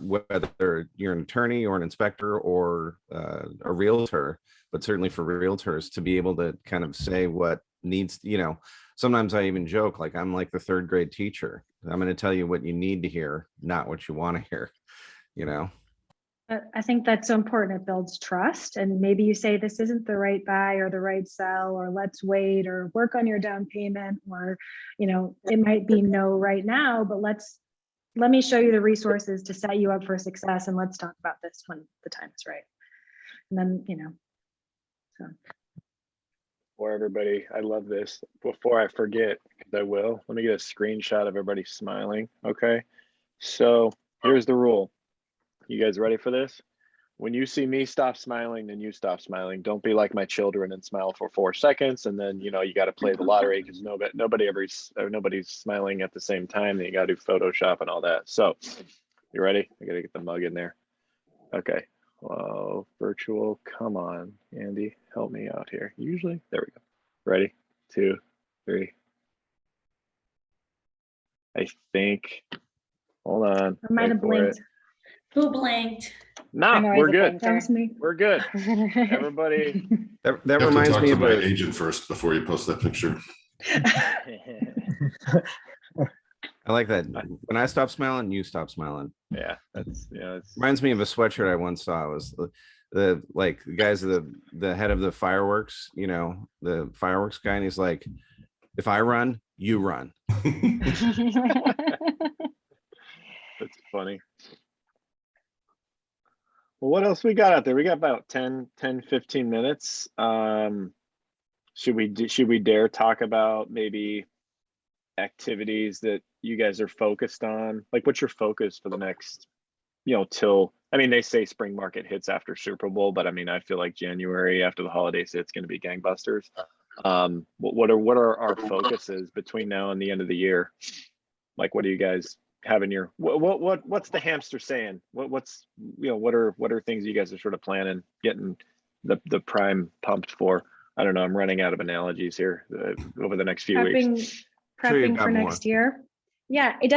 whether you're an attorney or an inspector or a realtor, but certainly for realtors to be able to kind of say what needs, sometimes I even joke, like, I'm like the third grade teacher. I'm going to tell you what you need to hear, not what you want to hear, I think that's so important. It builds trust. And maybe you say, this isn't the right buy or the right sell, or let's wait, or work on your down payment, or, it might be no right now, but let me show you the resources to set you up for success. And let's talk about this when the time is right. And then, so. For everybody, I love this. Before I forget, because I will, let me get a screenshot of everybody smiling. Okay. So here's the rule. You guys ready for this? When you see me stop smiling, then you stop smiling. Don't be like my children and smile for 4 seconds. And then, you got to play the lottery because nobody's smiling at the same time. Then you got to do Photoshop and all that. So you ready? I got to get the mug in there. Okay. Whoa, virtual. Come on, Andy, help me out here. Usually, there we go. Ready? 2, 3. I think, hold on. I might have blinked. Who blinked? Nah, we're good. That was me. We're good. Everybody. That You have to reminds talk me to of my a, agent first before you post that picture. I like that. When I stop smiling, you stop smiling. Yeah, that's it's Reminds me of a sweatshirt I once saw. It was the guys, the head of the fireworks, the fireworks guy, and he's like, if I run, you run. That's funny. Well, what else we got out there? We got about 10, 15 minutes. Should we dare talk about maybe activities that you guys are focused on? Like, what's your focus for the next, till, they say spring market hits after Super Bowl, but I feel like January after the holidays, it's going to be gangbusters. What are our focuses between now and the end of the year? Like, what do you guys have in your, what's the hamster saying? What are things you guys are sort of planning, getting the prime pumped for? I don't know. I'm running out of analogies here over the next few weeks. Prepping for next year. Yeah, it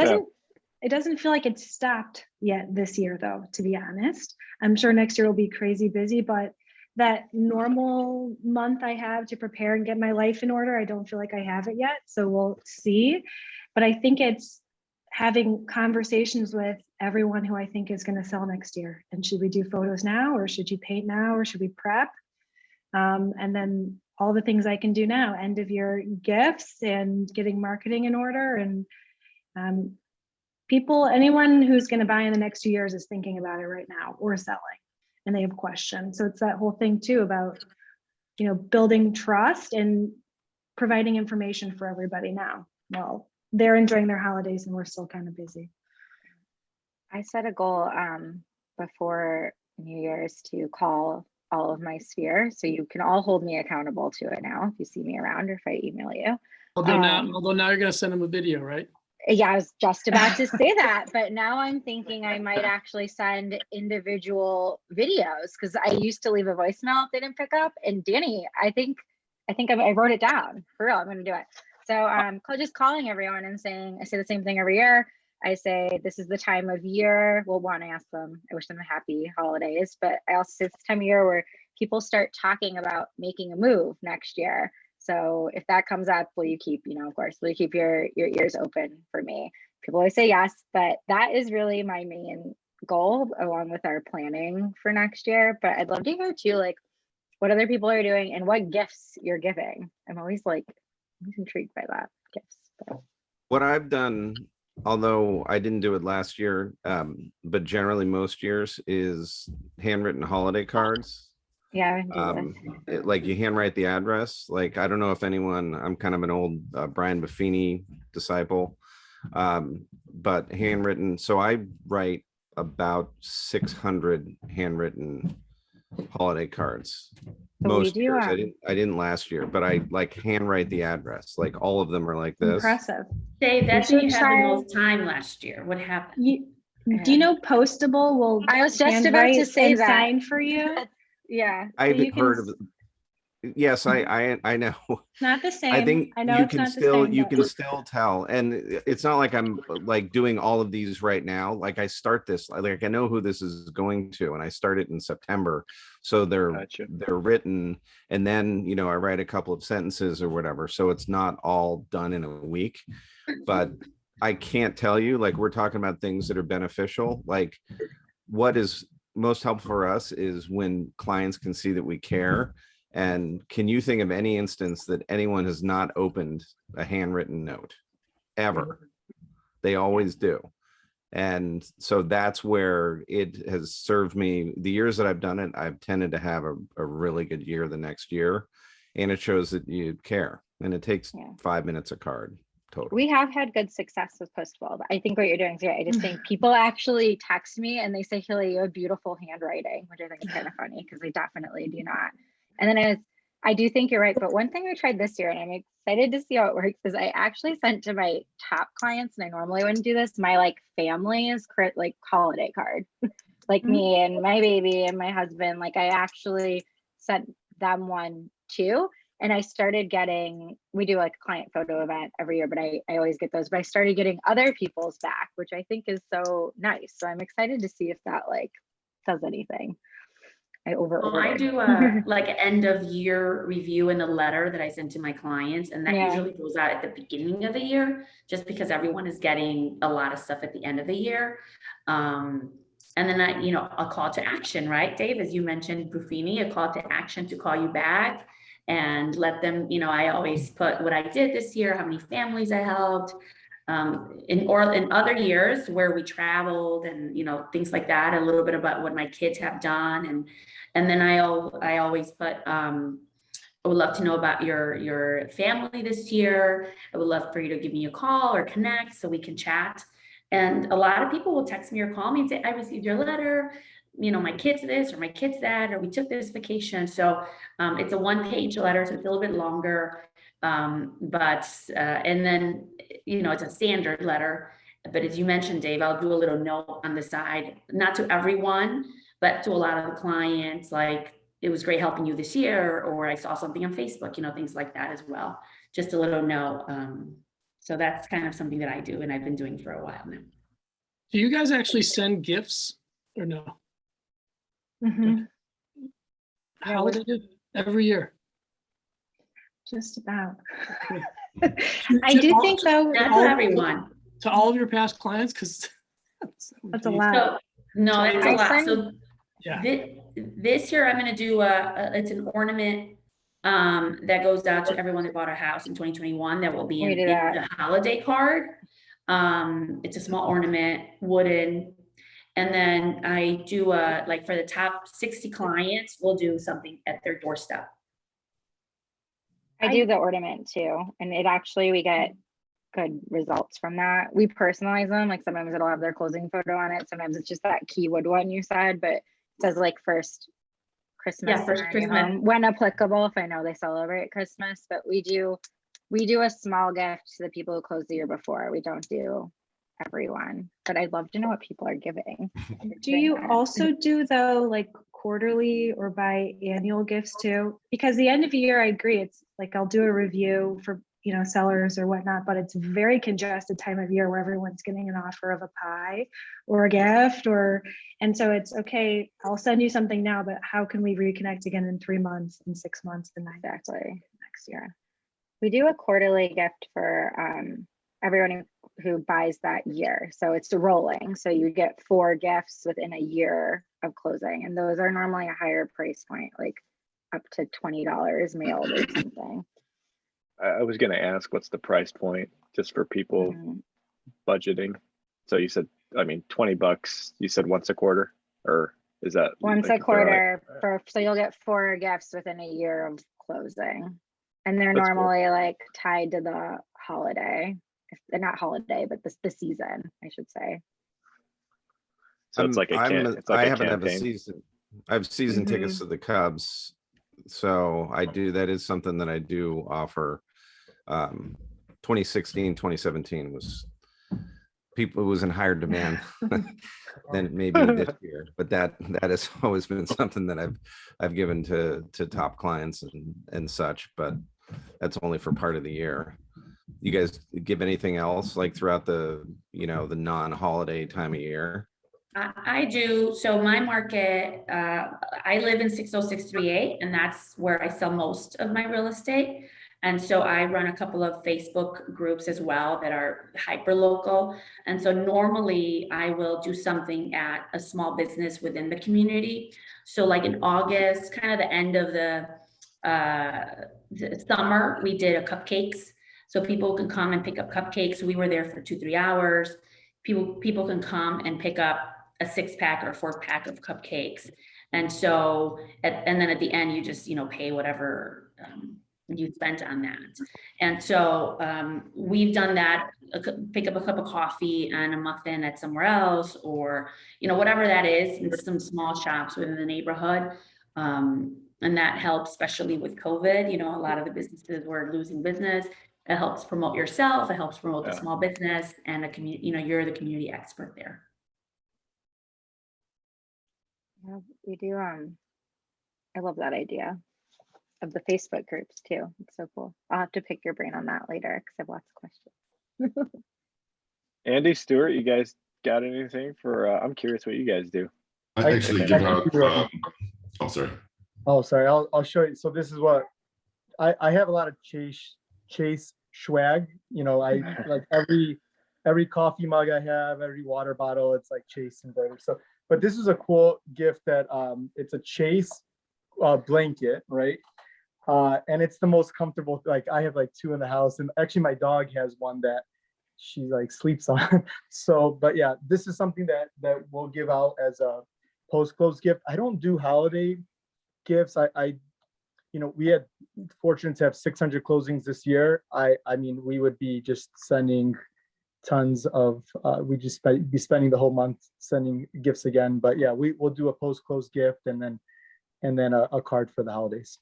doesn't feel like it's stopped yet this year, though, to be honest. I'm sure next year will be crazy busy, but that normal month I have to prepare and get my life in order, I don't feel like I have it yet. So we'll see. But I think it's having conversations with everyone who I think is going to sell next year. And should we do photos now, or should you paint now, or should we prep? And then all the things I can do now, end of year gifts and getting marketing in order. And anyone who's going to buy in the next 2 years is thinking about it right now, or selling, and they have questions. So it's that whole thing too about, building trust and providing information for everybody now. Well, they're enjoying their holidays and we're still kind of busy. I set a goal before New Year's to call all of my sphere. So you can all hold me accountable to it now if you see me around or if I email you. Although now you're going to send them a video, right? Yeah, I was just about to say that, but now I'm thinking I might actually send individual videos, because I used to leave a voicemail if they didn't pick up. And Danny, I think I wrote it down for real. I'm going to do it. So just calling everyone and saying, I say the same thing every year. I say, this is the time of year. Well, one, I ask them, I wish them a happy holidays, but I also say it's the time of year where people start talking about making a move next year. So if that comes up, will you keep, of course, will you keep your ears open for me? People always say yes, but that is really my main goal along with our planning for next year. But I'd love to hear too, like what other people are doing and what gifts you're giving. I'm always intrigued by that, gifts. But. What I've done, although I didn't do it last year, but generally most years, is handwritten holiday cards. Yeah. Like you handwrite the address. Like, I don't know if anyone, I'm kind of an old Brian Buffini disciple. But handwritten, so I write about 600 handwritten holiday cards. we Most do, years, I didn't last year, but I like handwrite the address. Like all of them are like this. Impressive. Dave, that's when should you had the try- most time last year. What happened? Do you know Postable will I was just about to handwrite say and that. sign for you? Yeah. I've you can heard of. Yes, I know. It's not the same. I think know you it's can not the still same, you but- can still tell, and it's not like I'm like doing all of these right now. Like I start this, like I know who this is going to, and I start it in September, so they're written, and then I write a couple of sentences or whatever. So it's not all done in a week, but I can't tell you. Like we're talking about things that are beneficial. Like what is most helpful for us is when clients can see that we care. And can you think of any instance that anyone has not opened a handwritten note ever? They always do. And so that's where it has served me. The years that I've done it, I've tended to have a really good year the next year. And it shows that you care. And it takes 5 minutes a card total. We have had good success with Postable. I think what you're doing is great. I just think people actually text me and they say, Hayley, you have beautiful handwriting, which I think is kind of funny because they definitely do not. And then I do think you're right. But one thing we tried this year, and I'm excited to see how it works, is I actually sent to my top clients, and I normally wouldn't do this, my like family's like holiday card, like me and my baby and my husband. Like I actually sent them one too. And I started getting, we do like a client photo event every year, but I always get those, but I started getting other people's back, which I think is so nice. So I'm excited to see if that like does anything. I do a like end of year review in a letter that I send to my clients, and that usually goes out at the beginning of the year, just because everyone is getting a lot of stuff at the end of the year. And then a call to action, right, Dave? As you mentioned, Buffini, a call to action to call you back and let them, I always put what I did this year, how many families I helped. In other years where we traveled and things like that, a little bit about what my kids have done, and then I always put I would love to know about your family this year. I would love for you to give me a call or connect so we can chat. And a lot of people will text me or call me and say, I received your letter, my kids this or my kids that, or we took this vacation. So it's a 1-page letter, so it's a little bit longer. And then, it's a standard letter, but as you mentioned, Dave, I'll do a little note on the side, not to everyone, but to a lot of the clients, like it was great helping you this year, or I saw something on Facebook, things like that as well. Just a little note. So that's kind of something that I do, and I've been doing for a while now. Do you guys actually send gifts or no? How would it every year? Just about. I do think though, Not for everyone. To all of your past clients, because that's a lot. No, that's a lot. So yeah, this year I'm going to do it's an ornament that goes out to everyone that bought a house in 2021. That will be in the holiday card. It's a small ornament, wooden. And then I do like for the top 60 clients, we'll do something at their doorstep. I do the ornament too. And it actually, we get good results from that. We personalize them. Like sometimes it'll have their closing photo on it. Sometimes it's just that keywood one you said, but it says like first Christmas. Yeah, first Christmas. When applicable, if I know they celebrate Christmas, but we do a small gift to the people who closed the year before. We don't do everyone, but I'd love to know what people are giving. Do you also do though like quarterly or biannual gifts too? Because the end of the year, I agree, it's like I'll do a review for sellers or whatnot, but it's very congested time of year where everyone's getting an offer of a pie or a gift, and so it's okay, I'll send you something now, but how can we reconnect again in 3 months, in 6 months, and exactly next year? We do a quarterly gift for everyone who buys that year. So it's rolling. So you get 4 gifts within a year of closing. And those are normally a higher price point, like up to $20 mailed or something. I was going to ask, what's the price point just for people budgeting? So you said, $20, you said once a quarter, or is that? Once a quarter so you'll get 4 gifts within a year of closing. And they're normally like tied to the holiday not holiday, but the season, I should say. So it's like a I haven't have a campaign. season. I have season tickets to the Cubs. So I do, that is something that I do offer. 2016, 2017 was people, it was in higher demand than maybe this year, but that has always been something that I've given to top clients and such, but that's only for part of the year. You guys give anything else like throughout the, the non-holiday time of year? I do. So my market, I live in 60638, and that's where I sell most of my real estate. And so I run a couple of Facebook groups as well that are hyper local. And so normally I will do something at a small business within the community. So like in August, kind of the end of the summer, we did a cupcakes. So people can come and pick up cupcakes. We were there for 2-3 hours. People can come and pick up a 6-pack or 4-pack of cupcakes. And so, and then at the end, you just, pay whatever you spent on that. And so we've done that, pick up a cup of coffee and a muffin at somewhere else, or, whatever that is, in some small shops within the neighborhood. And that helps, especially with COVID. A lot of the businesses were losing business. It helps promote yourself. It helps promote the small business and the community. You're the community expert there. Yeah, we do. I love that idea of the Facebook groups too. It's so cool. I'll have to pick your brain on that later because I have lots of questions. Andy, Stuart, you guys got anything for? I'm curious what you guys do. I actually give out. Oh, sorry. Oh, sorry. I'll show you. So this is what I have a lot of Chase swag. I like every coffee mug I have, every water bottle, it's like Chase embroidered. So, but this is a cool gift that it's a Chase blanket, right? And it's the most comfortable. Like I have like 2 in the house, and actually my dog has one that she like sleeps on. So, but yeah, this is something that we'll give out as a post-close gift. I don't do holiday gifts. We had fortunate to have 600 closings this year. I mean, we would be just sending tons of, we just be spending the whole month sending gifts again. But yeah, we'll do a post-close gift and then a card for the holidays.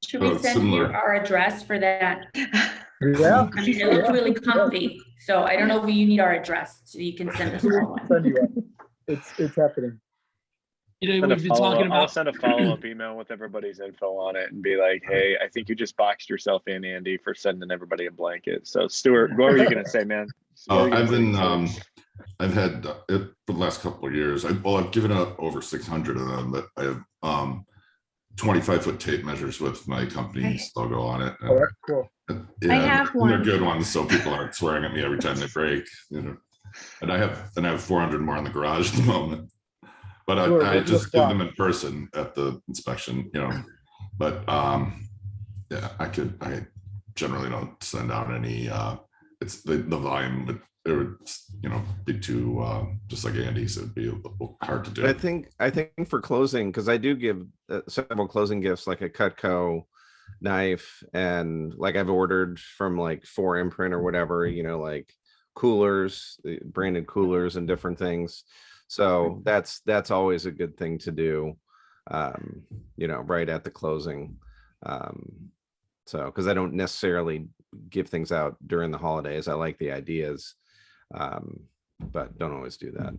Should we send you our address for that? Yeah. I mean, it looks really comfy. So I don't know if you need our address so you can send us one. It's happening. We've been talking about. I'll send a follow-up email with everybody's info on it and be like, hey, I think you just boxed yourself in, Andy, for sending everybody a blanket. So Stuart, what were you going to say, man? I've had it for the last couple of years. I've given out over 600 of them, but I have 25-foot tape measures with my company's logo on it. Oh, that's cool. I have one. They're good ones, so people aren't swearing at me every time they break. And I have 400 more in the garage at the moment. But I just give them in person at the inspection, But yeah, I generally don't send out any. It's the volume. It would be too just like Andy said, it'd be hard to do. But I think for closing, because I do give several closing gifts like a Cutco knife, and like I've ordered from like 4Imprint or whatever, like coolers, branded coolers and different things. So that's always a good thing to do, right at the closing. So because I don't necessarily give things out during the holidays. I like the ideas, but don't always do that.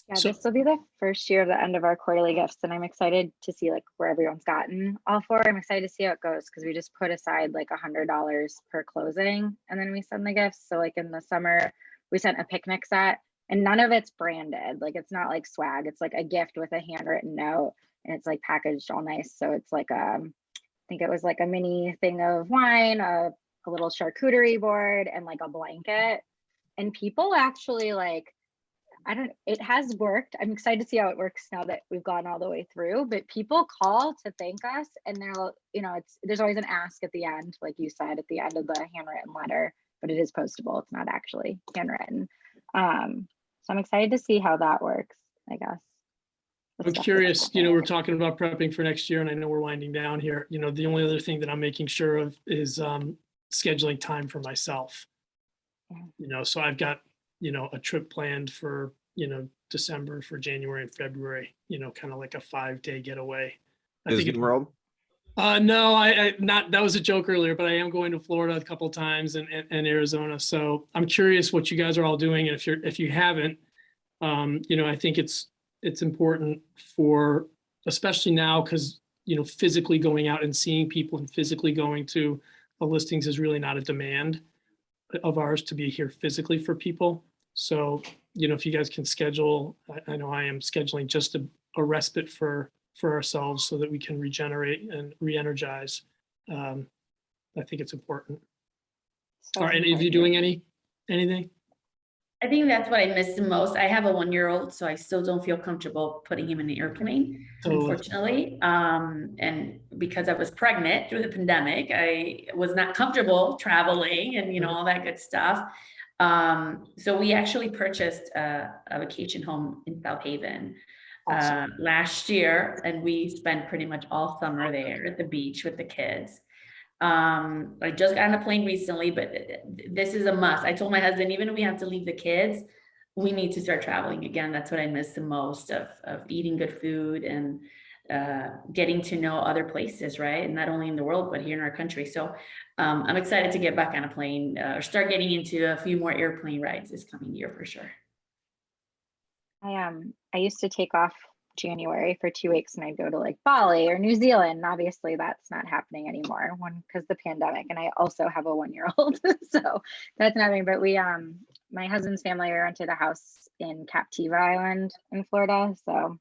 Yeah, this will be the first year of the end of our quarterly gifts, and I'm excited to see like where everyone's gotten all for. I'm excited to see how it goes because we just put aside like $100 per closing, and then we send the gifts. So like in the summer, we sent a picnic set. And none of it's branded. Like it's not like swag. It's like a gift with a handwritten note, and it's like packaged all nice. So it's like I think it was like a mini thing of wine, a little charcuterie board, and like a blanket. And people actually like, it has worked. I'm excited to see how it works now that we've gone all the way through. But people call to thank us, and there's always an ask at the end, like you said, at the end of the handwritten letter. But it is postable. It's not actually handwritten. So I'm excited to see how that works, I guess. I'm curious, we're talking about prepping for next year, and I know we're winding down here. The only other thing that I'm making sure of is scheduling time for myself. Yeah. So I've got, a trip planned for, December, for January and February, kind of like a 5-day getaway. I think Disney World? no, I not, that was a joke earlier, but I am going to Florida a couple of times and Arizona. So I'm curious what you guys are all doing. And if you haven't, I think it's important for, especially now, because, physically going out and seeing people and physically going to a listings is really not a demand of ours to be here physically for people. So, if you guys can schedule, I know I am scheduling just a respite for ourselves so that we can regenerate and re-energize. I think it's important. So Are any of you doing anything? I think that's what I miss the most. I have a 1-year-old, so I still don't feel comfortable putting him in the airplane, unfortunately. And because I was pregnant through the pandemic, I was not comfortable traveling and, all that good stuff. So we actually purchased a vacation home in South Haven last year, and we spent pretty much all summer there at the beach with the kids. I just got on a plane recently, but this is a must. I told my husband, even if we have to leave the kids, we need to start traveling again. That's what I miss the most of eating good food and getting to know other places, right? And not only in the world, but here in our country. So I'm excited to get back on a plane or start getting into a few more airplane rides this coming year for sure. I used to take off January for 2 weeks and I'd go to like Bali or New Zealand. Obviously that's not happening anymore, one, because the pandemic, and I also have a 1-year-old. So that's nothing. But we my husband's family rented a house in Captiva Island in Florida, so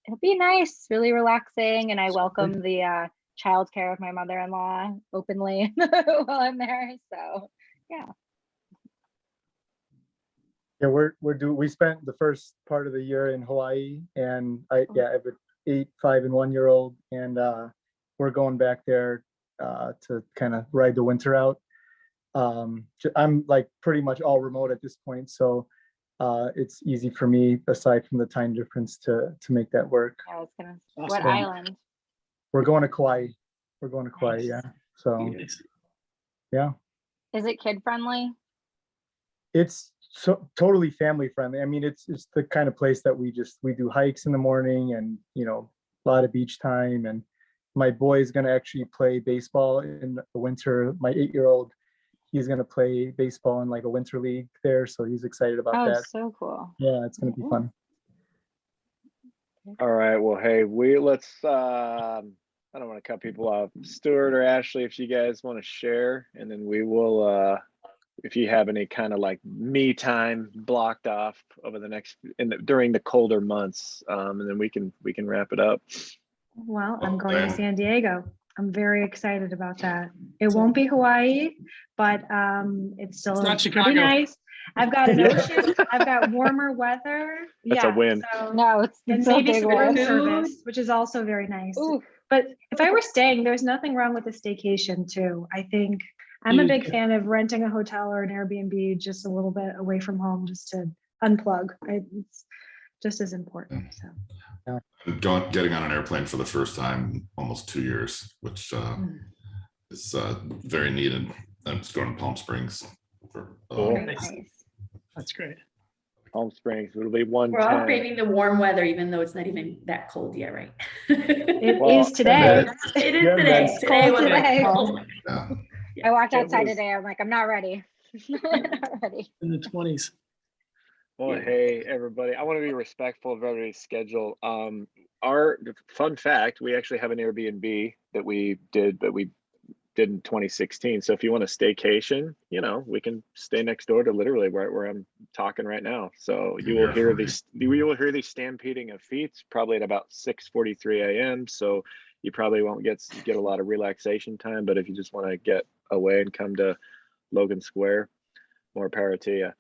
it'll be nice, really relaxing, and I welcome the childcare of my mother-in-law openly while I'm there. So yeah. Yeah, we spent the first part of the year in Hawaii, and I have an 8, 5, and 1-year-old, and we're going back there to kind of ride the winter out. I'm like pretty much all remote at this point, so it's easy for me, aside from the time difference, to make that work. I was gonna. Awesome. What island? We're going to Kauai. Yeah. So yeah. Is it kid friendly? It's so totally family friendly. I mean, it's the kind of place that we do hikes in the morning, and a lot of beach time. And my boy is going to actually play baseball in the winter. My 8-year-old, he's going to play baseball in like a winter league there, so he's excited about that. So cool. Yeah, it's going to be fun. All right. Well, hey, let's. I don't want to cut people off. Stuart or Ashley, if you guys want to share, and then we will. If you have any kind of like me time blocked off over the next during the colder months, and then we can wrap it up. Well, I'm going to San Diego. I'm very excited about that. It won't be Hawaii, but it's still not pretty Chicago. nice. I've got an ocean. I've got warmer weather. That's a win. So, No, it's and so maybe big some room one. service, which is also very nice. Ooh. But if I were staying, there's nothing wrong with a staycation too. I think I'm a big fan of renting a hotel or an Airbnb just a little bit away from home, just to unplug. It's just as important. So Getting on an airplane for the first time in almost 2 years, which is very needed. I'm just going to Palm Springs. Nice. That's great. Palm Springs, it'll be 110. We're all craving the warm weather, even though it's not even that cold yet, right? it Well, is today. It is Yeah, today. it's Today cold was like today. cold. Yeah. I walked It outside was- today. I'm like, I'm not ready. Not ready. In the 20s. Well, hey everybody, I want to be respectful of everybody's schedule. Our fun fact, we actually have an Airbnb that we did in 2016. So if you want a staycation, we can stay next door to literally where I'm talking right now. So you will hear these stampeding of feet probably at about 6:43 a.m. So you probably won't get a lot of relaxation time. But if you just want to get away and come to Logan Square, more power to you.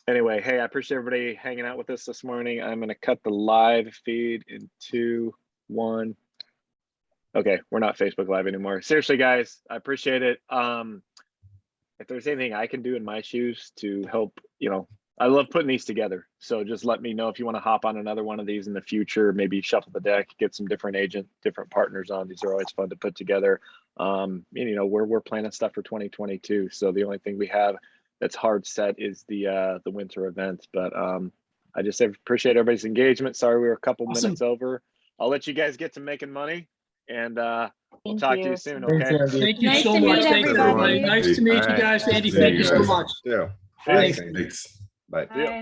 Anyway, hey, I appreciate everybody hanging out with us this morning. I'm going to cut the live feed in 2, 1. Okay, we're not Facebook Live anymore. Seriously, guys, I appreciate it. If there's anything I can do in my shoes to help, I love putting these together. So just let me know if you want to hop on another one of these in the future, maybe shuffle the deck, get some different different partners on. These are always fun to put together. You know, we're planning stuff for 2022. So the only thing we have that's hard set is the winter event. But I just appreciate everybody's engagement. Sorry, we were a couple Awesome. minutes over. I'll let you guys get to making money, and we'll Thank talk to you. you soon. Thanks, Okay. Andy. Thank you Nice so to much. meet Thanks, everybody. everybody. Nice to meet All you right. guys. Andy, See thank you you so guys. much. Yeah. Thanks. Thanks. Thanks. Bye. Yeah. Bye.